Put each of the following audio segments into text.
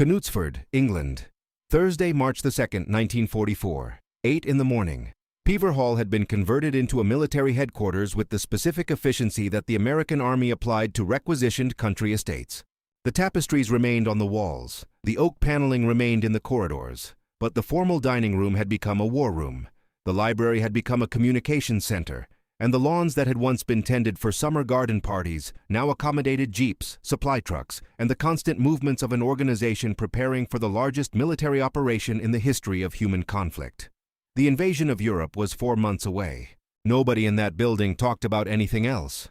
Knutsford, England. Thursday, March the 2nd, 1944. 8 in the morning. Pever Hall had been converted into a military headquarters with the specific efficiency that the American Army applied to requisitioned country estates. The tapestries remained on the walls, the oak paneling remained in the corridors, but the formal dining room had become a war room. The library had become a communications center, and the lawns that had once been tended for summer garden parties now accommodated jeeps, supply trucks, and the constant movements of an organization preparing for the largest military operation in the history of human conflict. The invasion of Europe was 4 months away. Nobody in that building talked about anything else.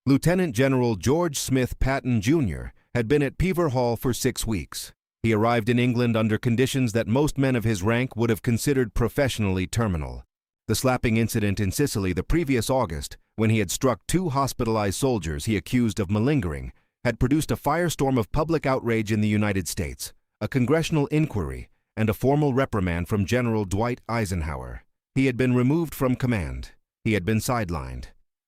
Lieutenant General George Smith Patton, Jr. had been at Pever Hall for 6 weeks. He arrived in England under conditions that most men of his rank would have considered professionally terminal. The slapping incident in Sicily the previous August, when he had struck 2 hospitalized soldiers he accused of malingering, had produced a firestorm of public outrage in the United States, a congressional inquiry, and a formal reprimand from General Dwight Eisenhower. He had been removed from command. He had been sidelined.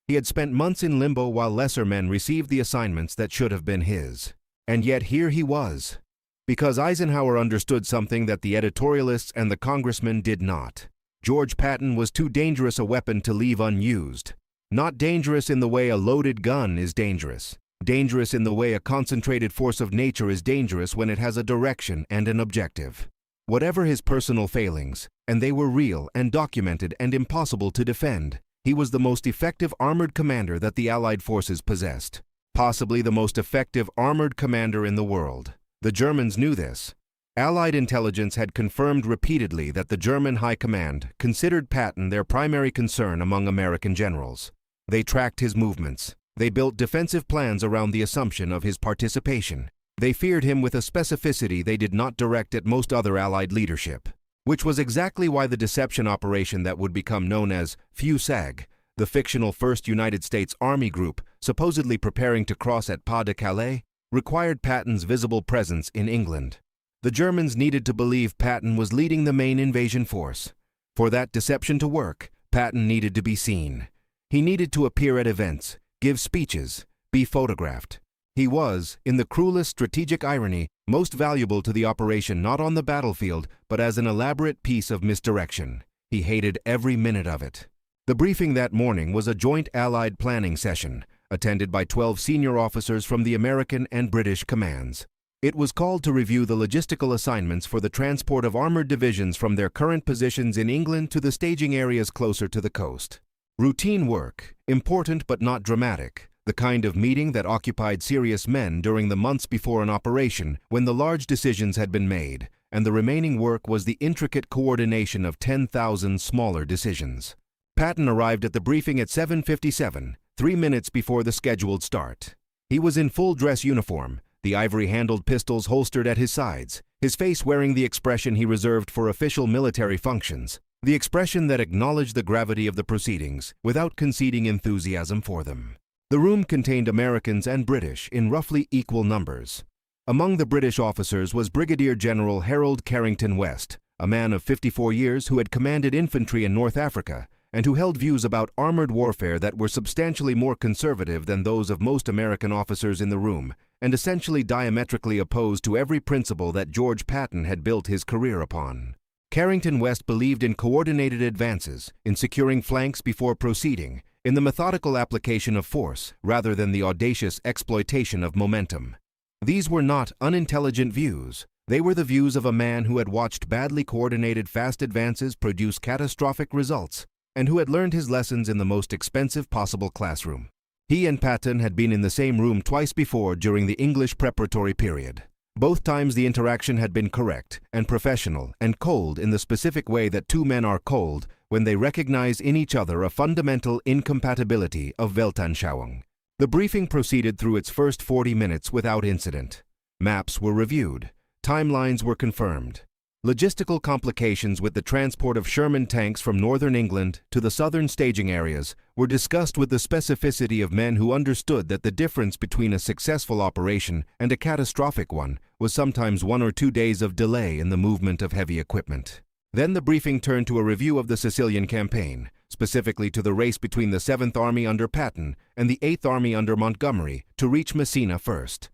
He had spent months in limbo while lesser men received the assignments that should have been his. And yet here he was. Because Eisenhower understood something that the editorialists and the congressmen did not. George Patton was too dangerous a weapon to leave unused. Not dangerous in the way a loaded gun is dangerous. Dangerous in the way a concentrated force of nature is dangerous when it has a direction and an objective. Whatever his personal failings, and they were real and documented and impossible to defend, he was the most effective armored commander that the Allied forces possessed. Possibly the most effective armored commander in the world. The Germans knew this. Allied intelligence had confirmed repeatedly that the German High Command considered Patton their primary concern among American generals. They tracked his movements. They built defensive plans around the assumption of his participation. They feared him with a specificity they did not direct at most other Allied leadership, which was exactly why the deception operation that would become known as FUSAG, the fictional 1st United States Army group supposedly preparing to cross at Pas de Calais, required Patton's visible presence in England. The Germans needed to believe Patton was leading the main invasion force. For that deception to work, Patton needed to be seen. He needed to appear at events, give speeches, be photographed. He was, in the cruelest strategic irony, most valuable to the operation not on the battlefield, but as an elaborate piece of misdirection. He hated every minute of it. The briefing that morning was a joint Allied planning session, attended by 12 senior officers from the American and British commands. It was called to review the logistical assignments for the transport of armored divisions from their current positions in England to the staging areas closer to the coast. Routine work, important but not dramatic, the kind of meeting that occupied serious men during the months before an operation when the large decisions had been made, and the remaining work was the intricate coordination of 10,000 smaller decisions. Patton arrived at the briefing at 7:57, 3 minutes before the scheduled start. He was in full dress uniform, the ivory-handled pistols holstered at his sides, his face wearing the expression he reserved for official military functions, the expression that acknowledged the gravity of the proceedings without conceding enthusiasm for them. The room contained Americans and British in roughly equal numbers. Among the British officers was Brigadier General Harold Carrington West, a man of 54 years who had commanded infantry in North Africa and who held views about armored warfare that were substantially more conservative than those of most American officers in the room, and essentially diametrically opposed to every principle that George Patton had built his career upon. Carrington West believed in coordinated advances, in securing flanks before proceeding, in the methodical application of force rather than the audacious exploitation of momentum. These were not unintelligent views. They were the views of a man who had watched badly coordinated fast advances produce catastrophic results, and who had learned his lessons in the most expensive possible classroom. He and Patton had been in the same room twice before during the English preparatory period. Both times the interaction had been correct and professional and cold in the specific way that 2 men are cold when they recognize in each other a fundamental incompatibility of Weltanschauung. The briefing proceeded through its first 40 minutes without incident. Maps were reviewed. Timelines were confirmed. Logistical complications with the transport of Sherman tanks from northern England to the southern staging areas were discussed with the specificity of men who understood that the difference between a successful operation and a catastrophic one was sometimes 1 or 2 days of delay in the movement of heavy equipment. Then the briefing turned to a review of the Sicilian campaign, specifically to the race between the 7th Army under Patton and the 8th Army under Montgomery to reach Messina first.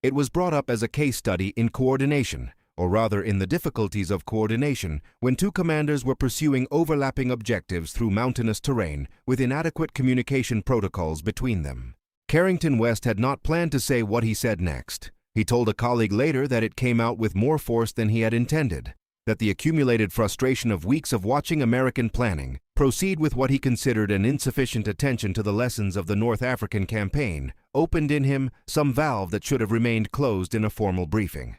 It was brought up as a case study in coordination, or rather in the difficulties of coordination, when two commanders were pursuing overlapping objectives through mountainous terrain with inadequate communication protocols between them. Carrington West had not planned to say what he said next. He told a colleague later that it came out with more force than he had intended, that the accumulated frustration of weeks of watching American planning proceed with what he considered an insufficient attention to the lessons of the North African campaign opened in him some valve that should have remained closed in a formal briefing.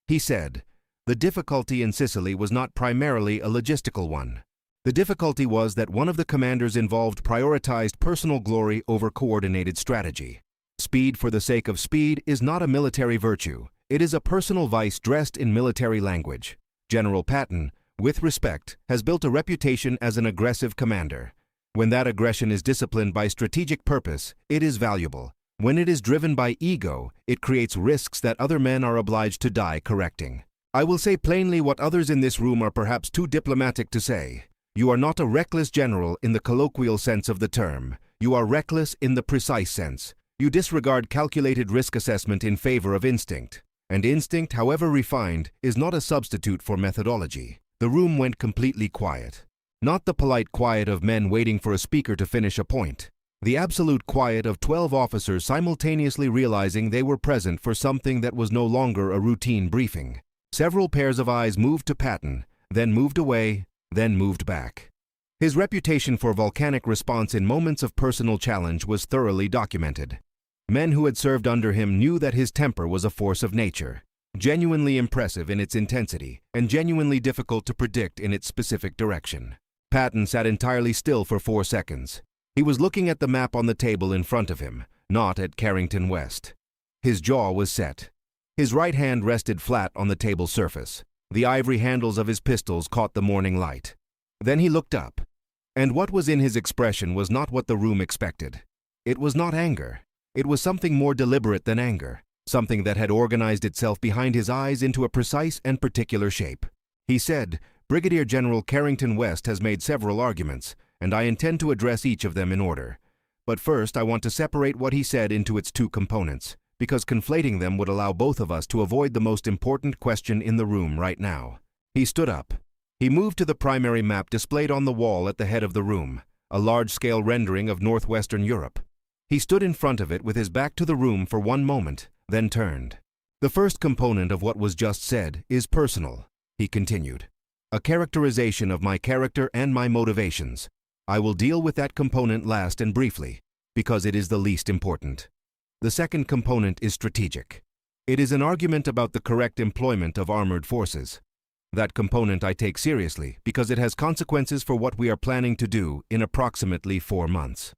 He said, "The difficulty in Sicily was not primarily a logistical one. The difficulty was that one of the commanders involved prioritized personal glory over coordinated strategy. Speed for the sake of speed is not a military virtue. It is a personal vice dressed in military language. General Patton, with respect, has built a reputation as an aggressive commander. When that aggression is disciplined by strategic purpose, it is valuable. When it is driven by ego, it creates risks that other men are obliged to die correcting. I will say plainly what others in this room are perhaps too diplomatic to say. You are not a reckless general in the colloquial sense of the term. You are reckless in the precise sense. You disregard calculated risk assessment in favor of instinct. And instinct, however refined, is not a substitute for methodology." The room went completely quiet. Not the polite quiet of men waiting for a speaker to finish a point. The absolute quiet of 12 officers simultaneously realizing they were present for something that was no longer a routine briefing. Several pairs of eyes moved to Patton, then moved away, then moved back. His reputation for volcanic response in moments of personal challenge was thoroughly documented. Men who had served under him knew that his temper was a force of nature, genuinely impressive in its intensity and genuinely difficult to predict in its specific direction. Patton sat entirely still for 4 seconds. He was looking at the map on the table in front of him, not at Carrington West. His jaw was set. His right hand rested flat on the table surface. The ivory handles of his pistols caught the morning light. Then he looked up, and what was in his expression was not what the room expected. It was not anger. It was something more deliberate than anger, something that had organized itself behind his eyes into a precise and particular shape. He said, "Brigadier General Carrington West has made several arguments, and I intend to address each of them in order. But first I want to separate what he said into its two components, because conflating them would allow both of us to avoid the most important question in the room right now." He stood up. He moved to the primary map displayed on the wall at the head of the room, a large-scale rendering of northwestern Europe. He stood in front of it with his back to the room for one moment, then turned. "The first component of what was just said is personal," he continued. "A characterization of my character and my motivations. I will deal with that component last and briefly, because it is the least important. The second component is strategic. It is an argument about the correct employment of armored forces. That component I take seriously because it has consequences for what we are planning to do in approximately 4 months.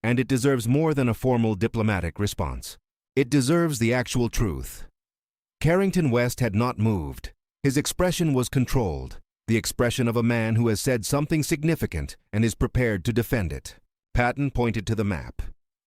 And it deserves more than a formal diplomatic response. It deserves the actual truth." Carrington West had not moved. His expression was controlled, the expression of a man who has said something significant and is prepared to defend it. Patton pointed to the map.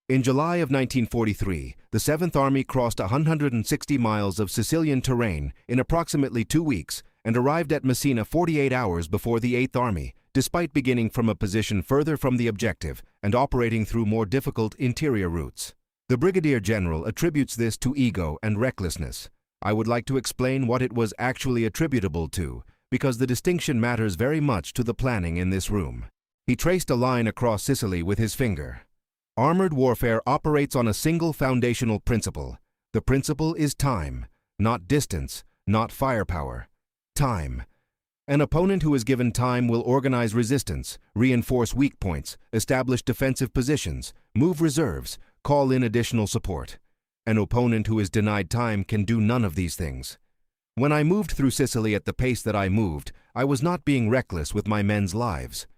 In July of 1943, the 7th Army crossed 160 miles of Sicilian terrain in approximately 2 weeks and arrived at Messina 48 hours before the 8th Army, despite beginning from a position further from the objective and operating through more difficult interior routes. The Brigadier General attributes this to ego and recklessness. I would like to explain what it was actually attributable to, because the distinction matters very much to the planning in this room. He traced a line across Sicily with his finger. Armored warfare operates on a single foundational principle. The principle is time, not distance, not firepower. Time. An opponent who is given time will organize resistance, reinforce weak points, establish defensive positions, move reserves, call in additional support. An opponent who is denied time can do none of these things. When I moved through Sicily at the pace that I moved, I was not being reckless with my men's lives.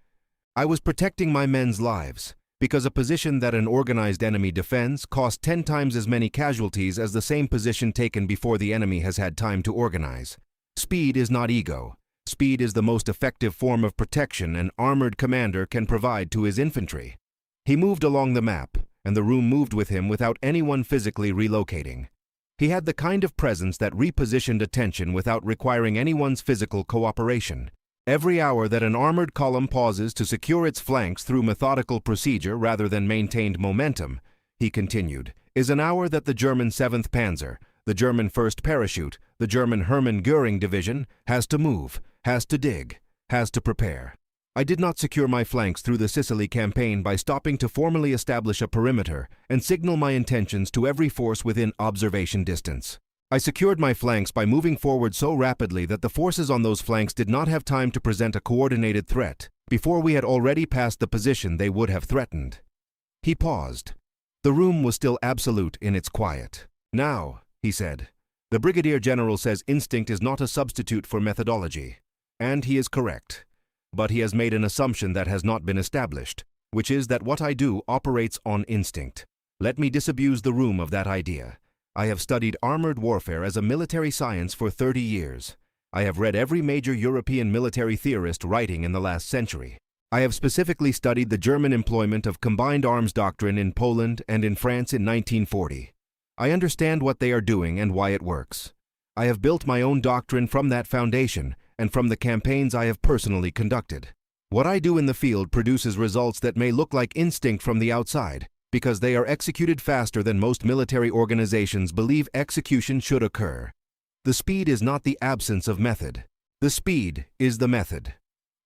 I was protecting my men's lives, because a position that an organized enemy defends costs 10 times as many casualties as the same position taken before the enemy has had time to organize. Speed is not ego. Speed is the most effective form of protection an armored commander can provide to his infantry. He moved along the map, and the room moved with him without anyone physically relocating. He had the kind of presence that repositioned attention without requiring anyone's physical cooperation. Every hour that an armored column pauses to secure its flanks through methodical procedure rather than maintained momentum, he continued, is an hour that the German 7th Panzer, The German 1st Parachute, the German Hermann Göring Division, has to move, has to dig, has to prepare. I did not secure my flanks through the Sicily campaign by stopping to formally establish a perimeter and signal my intentions to every force within observation distance. I secured my flanks by moving forward so rapidly that the forces on those flanks did not have time to present a coordinated threat before we had already passed the position they would have threatened. He paused. The room was still absolute in its quiet. "Now," he said, "the Brigadier General says instinct is not a substitute for methodology. And he is correct. But he has made an assumption that has not been established, which is that what I do operates on instinct. Let me disabuse the room of that idea. I have studied armored warfare as a military science for 30 years. I have read every major European military theorist writing in the last century. I have specifically studied the German employment of combined arms doctrine in Poland and in France in 1940. I understand what they are doing and why it works. I have built my own doctrine from that foundation and from the campaigns I have personally conducted. What I do in the field produces results that may look like instinct from the outside, because they are executed faster than most military organizations believe execution should occur. The speed is not the absence of method. The speed is the method."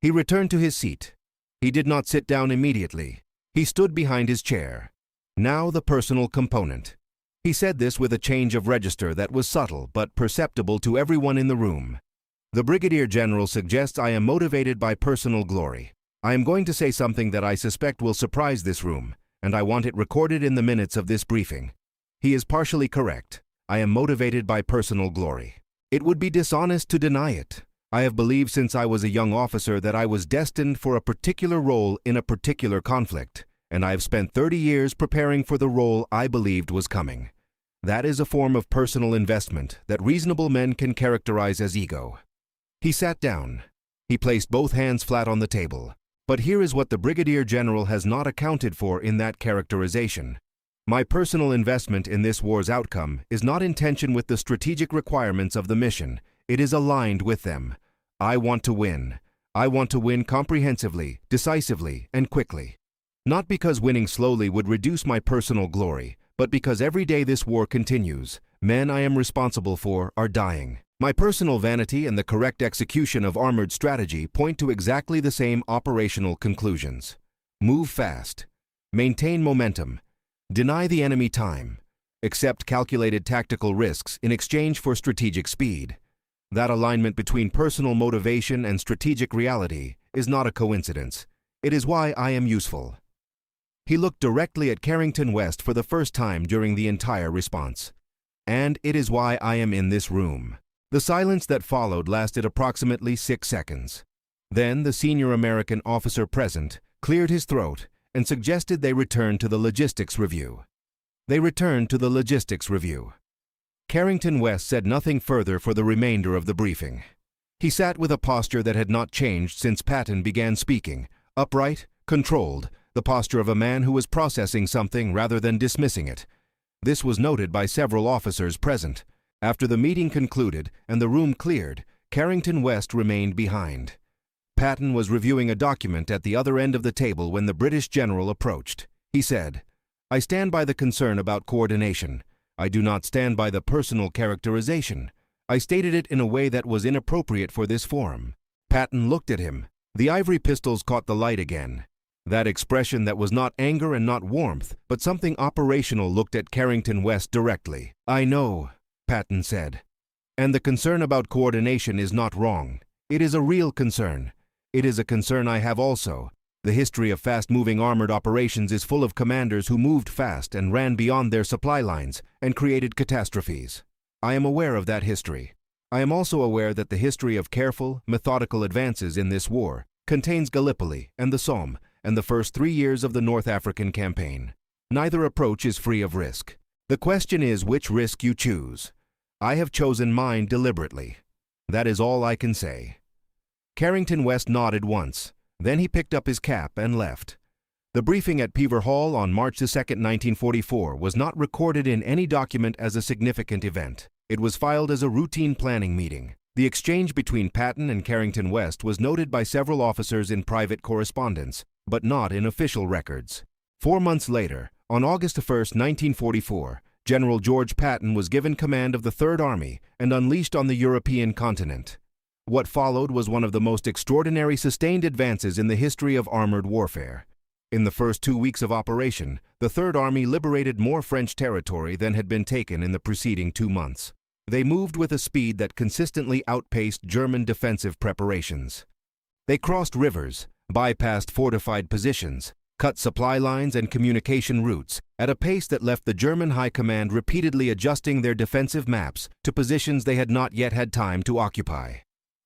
He returned to his seat. He did not sit down immediately. He stood behind his chair. Now the personal component. He said this with a change of register that was subtle but perceptible to everyone in the room. "The Brigadier General suggests I am motivated by personal glory. I am going to say something that I suspect will surprise this room, and I want it recorded in the minutes of this briefing. He is partially correct. I am motivated by personal glory. It would be dishonest to deny it. I have believed since I was a young officer that I was destined for a particular role in a particular conflict, and I have spent 30 years preparing for the role I believed was coming. That is a form of personal investment that reasonable men can characterize as ego." He sat down. He placed both hands flat on the table. But here is what the Brigadier General has not accounted for in that characterization. My personal investment in this war's outcome is not in tension with the strategic requirements of the mission. It is aligned with them. I want to win. I want to win comprehensively, decisively, and quickly. Not because winning slowly would reduce my personal glory, but because every day this war continues, men I am responsible for are dying. My personal vanity and the correct execution of armored strategy point to exactly the same operational conclusions. Move fast. Maintain momentum. Deny the enemy time. Accept calculated tactical risks in exchange for strategic speed. That alignment between personal motivation and strategic reality is not a coincidence. It is why I am useful." He looked directly at Carrington West for the first time during the entire response. "And it is why I am in this room." The silence that followed lasted approximately 6 seconds. Then the senior American officer present cleared his throat and suggested they return to the logistics review. They returned to the logistics review. Carrington West said nothing further for the remainder of the briefing. He sat with a posture that had not changed since Patton began speaking, upright, controlled, the posture of a man who was processing something rather than dismissing it. This was noted by several officers present. After the meeting concluded and the room cleared, Carrington West remained behind. Patton was reviewing a document at the other end of the table when the British general approached. He said, "I stand by the concern about coordination. I do not stand by the personal characterization. I stated it in a way that was inappropriate for this forum." Patton looked at him. The ivory pistols caught the light again. That expression that was not anger and not warmth, but something operational looked at Carrington West directly. "I know," Patton said. "And the concern about coordination is not wrong. It is a real concern. It is a concern I have also. The history of fast-moving armored operations is full of commanders who moved fast and ran beyond their supply lines and created catastrophes. I am aware of that history. I am also aware that the history of careful, methodical advances in this war contains Gallipoli and the Somme and the first 3 years of the North African campaign. Neither approach is free of risk. The question is which risk you choose. I have chosen mine deliberately. That is all I can say." Carrington West nodded once. Then he picked up his cap and left. The briefing at Pever Hall on March 2, 1944 was not recorded in any document as a significant event. It was filed as a routine planning meeting. The exchange between Patton and Carrington West was noted by several officers in private correspondence, but not in official records. 4 months later, on August 1, 1944, General George Patton was given command of the Third Army and unleashed on the European continent. What followed was one of the most extraordinary sustained advances in the history of armored warfare. In the first 2 weeks of operation, the Third Army liberated more French territory than had been taken in the preceding 2 months. They moved with a speed that consistently outpaced German defensive preparations. They crossed rivers, bypassed fortified positions, cut supply lines and communication routes at a pace that left the German High Command repeatedly adjusting their defensive maps to positions they had not yet had time to occupy.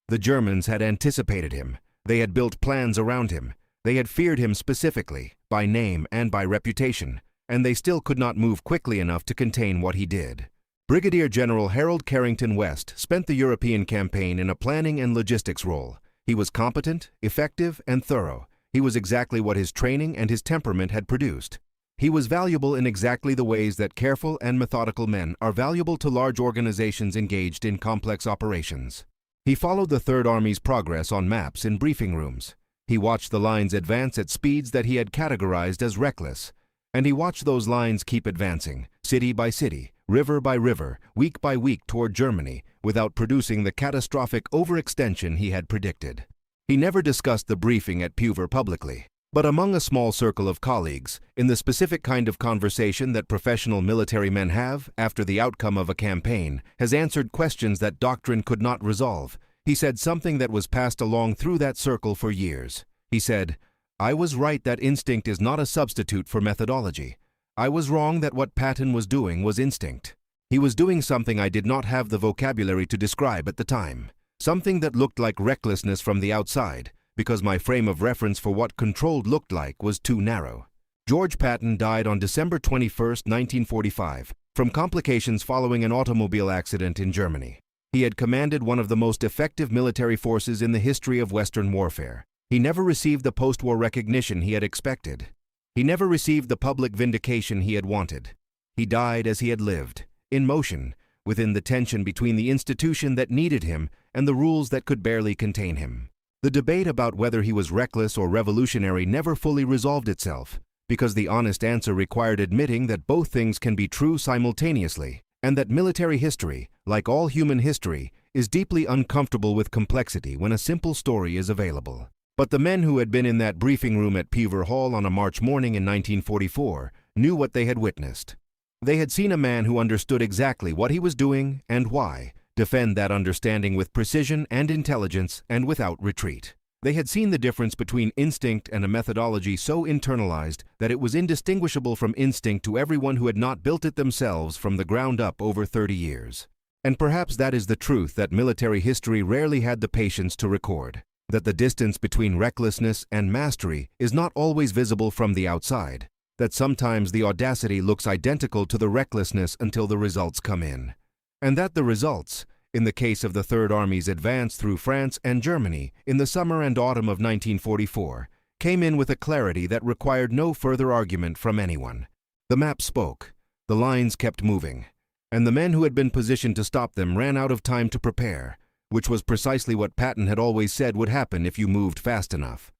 The Germans had anticipated him. They had built plans around him. They had feared him specifically, by name and by reputation, and they still could not move quickly enough to contain what he did. Brigadier General Harold Carrington West spent the European campaign in a planning and logistics role. He was competent, effective, and thorough. He was exactly what his training and his temperament had produced. He was valuable in exactly the ways that careful and methodical men are valuable to large organizations engaged in complex operations. He followed the Third Army's progress on maps in briefing rooms. He watched the lines advance at speeds that he had categorized as reckless, and he watched those lines keep advancing, city by city, river by river, week by week toward Germany, without producing the catastrophic overextension he had predicted. He never discussed the briefing at Puver publicly, but among a small circle of colleagues, in the specific kind of conversation that professional military men have after the outcome of a campaign has answered questions that doctrine could not resolve, he said something that was passed along through that circle for years. He said, "I was right that instinct is not a substitute for methodology. I was wrong that what Patton was doing was instinct. He was doing something I did not have the vocabulary to describe at the time, something that looked like recklessness from the outside, because my frame of reference for what controlled looked like was too narrow." George Patton died on December 21, 1945, from complications following an automobile accident in Germany. He had commanded one of the most effective military forces in the history of Western warfare. He never received the post-war recognition he had expected. He never received the public vindication he had wanted. He died as he had lived, in motion, within the tension between the institution that needed him and the rules that could barely contain him. The debate about whether he was reckless or revolutionary never fully resolved itself, because the honest answer required admitting that both things can be true simultaneously, and that military history, like all human history, is deeply uncomfortable with complexity when a simple story is available. But the men who had been in that briefing room at Puver Hall on a March morning in 1944 knew what they had witnessed. They had seen a man who understood exactly what he was doing and why, defend that understanding with precision and intelligence and without retreat. They had seen the difference between instinct and a methodology so internalized that it was indistinguishable from instinct to everyone who had not built it themselves from the ground up over 30 years. And perhaps that is the truth that military history rarely had the patience to record, that the distance between recklessness and mastery is not always visible from the outside, that sometimes the audacity looks identical to the recklessness until the results come in, and that the results, in the case of the Third Army's advance through France and Germany in the summer and autumn of 1944, came in with a clarity that required no further argument from anyone. The map spoke, the lines kept moving, and the men who had been positioned to stop them ran out of time to prepare, which was precisely what Patton had always said would happen if you moved fast enough.